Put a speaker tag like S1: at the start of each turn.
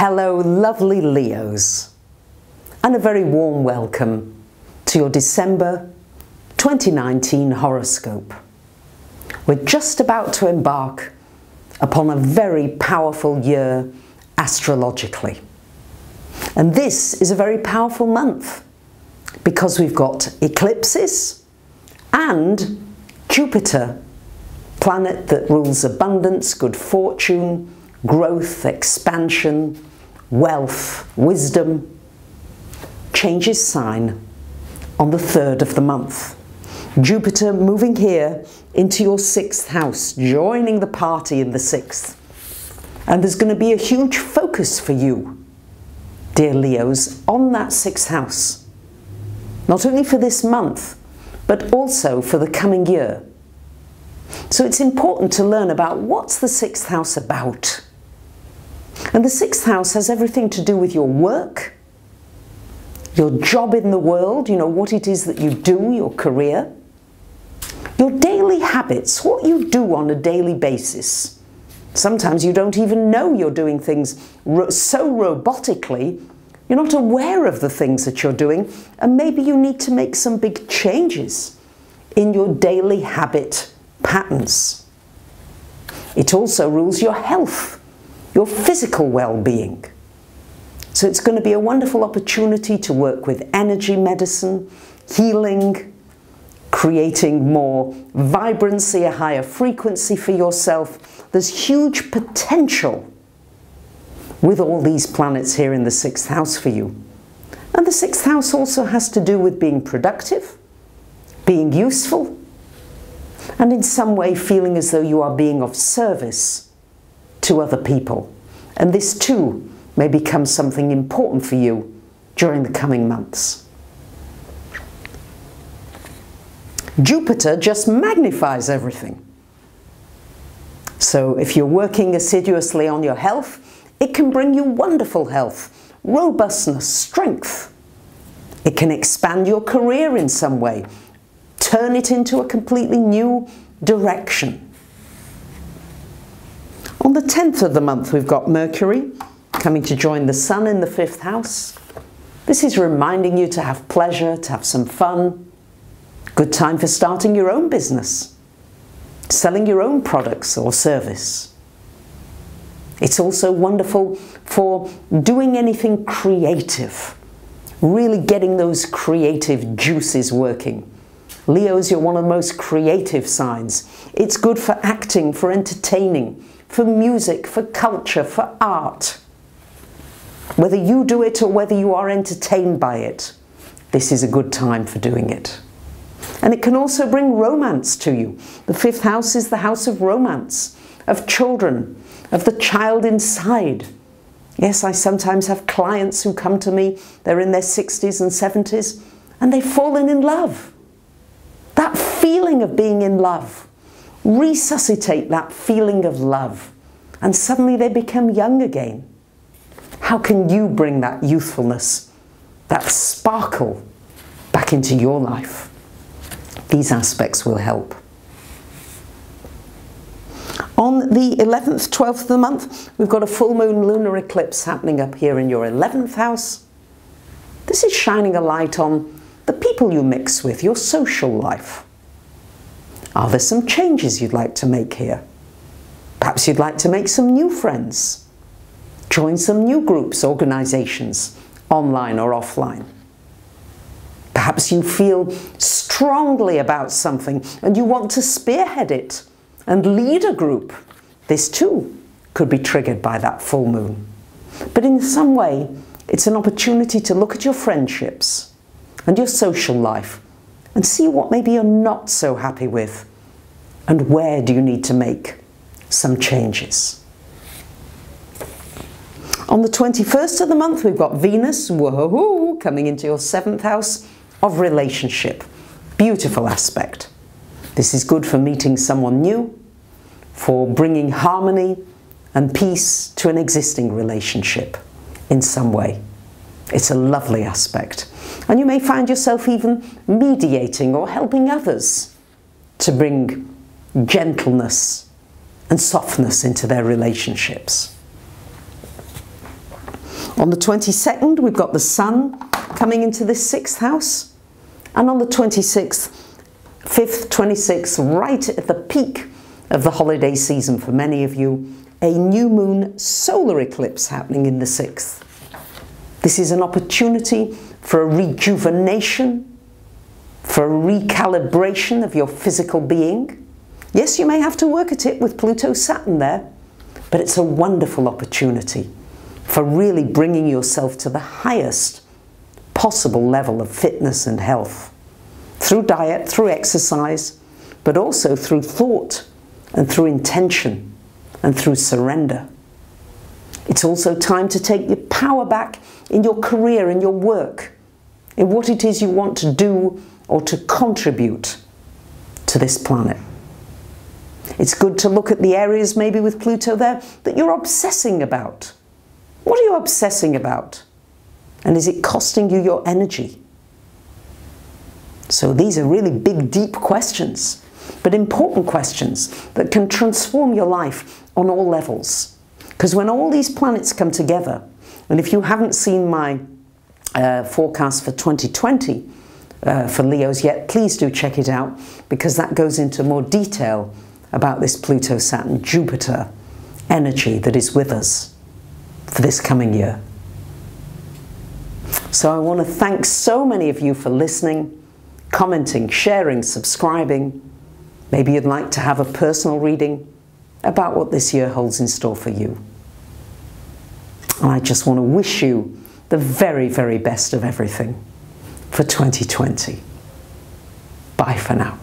S1: Hello lovely Leos, and a very warm welcome to your December 2019 horoscope. We're just about to embark upon a very powerful year astrologically. And this is a very powerful month because we've got eclipses and Jupiter, planet that rules abundance, good fortune, growth, expansion, wealth, wisdom, changes sign on the 3rd of the month. Jupiter moving here into your 6th house, joining the party in the 6th. And there's going to be a huge focus for you, dear Leos, on that 6th house. Not only for this month, but also for the coming year. So it's important to learn about what's the 6th house about. And the 6th house has everything to do with your work, your job in the world, what it is that you do, your career, your daily habits, what you do on a daily basis. Sometimes you don't even know you're doing things so robotically, you're not aware of the things that you're doing, and maybe you need to make some big changes in your daily habit patterns. It also rules your health, your physical well-being. So it's going to be a wonderful opportunity to work with energy medicine, healing, creating more vibrancy, a higher frequency for yourself. There's huge potential with all these planets here in the 6th house for you. And the 6th house also has to do with being productive, being useful, and in some way feeling as though you are being of service to other people. And this too may become something important for you during the coming months. Jupiter just magnifies everything. So if you're working assiduously on your health, it can bring you wonderful health, robustness, strength. It can expand your career in some way, turn it into a completely new direction. On the 10th of the month, we've got Mercury coming to join the Sun in the 5th house. This is reminding you to have pleasure, to have some fun. Good time for starting your own business, selling your own products or service. It's also wonderful for doing anything creative, really getting those creative juices working. Leos, you're one of the most creative signs. It's good for acting, for entertaining, for music, for culture, for art. Whether you do it or whether you are entertained by it, this is a good time for doing it. And it can also bring romance to you. The 5th house is the house of romance, of children, of the child inside. Yes, I sometimes have clients who come to me, they're in their 60s and 70s, and they've fallen in love. That feeling of being in love. Resuscitate that feeling of love, and suddenly they become young again. How can you bring that youthfulness, that sparkle back into your life? These aspects will help. On the 11th, 12th of the month, we've got a full moon lunar eclipse happening up here in your 11th house. This is shining a light on the people you mix with, your social life. Are there some changes you'd like to make here? Perhaps you'd like to make some new friends. Join some new groups, organizations, online or offline. Perhaps you feel strongly about something and you want to spearhead it and lead a group. This too could be triggered by that full moon. But in some way, it's an opportunity to look at your friendships and your social life and see what maybe you're not so happy with, and where do you need to make some changes. On the 21st of the month, we've got Venus, woohoo, coming into your 7th house of relationship. Beautiful aspect. This is good for meeting someone new, for bringing harmony and peace to an existing relationship in some way. It's a lovely aspect. And you may find yourself even mediating or helping others to bring gentleness and softness into their relationships. On the 22nd, we've got the Sun coming into this 6th house. And on the 26th, 5th, 26th, right at the peak of the holiday season for many of you, a new moon solar eclipse happening in the 6th. This is an opportunity for a rejuvenation, for a recalibration of your physical being. Yes, you may have to work at it with Pluto-Saturn there, but it's a wonderful opportunity for really bringing yourself to the highest possible level of fitness and health. Through diet, through exercise, but also through thought and through intention and through surrender. It's also time to take your power back in your career, in your work, in what it is you want to do or to contribute to this planet. It's good to look at the areas, maybe with Pluto there, that you're obsessing about. What are you obsessing about? And is it costing you your energy? So these are really big, deep questions, but important questions that can transform your life on all levels. Because when all these planets come together, and if you haven't seen my forecast for 2020 for Leos yet, please do check it out, because that goes into more detail about this Pluto-Saturn-Jupiter energy that is with us for this coming year. So I want to thank so many of you for listening, commenting, sharing, subscribing. Maybe you'd like to have a personal reading about what this year holds in store for you. And I just want to wish you the very, very best of everything for 2020. Bye for now.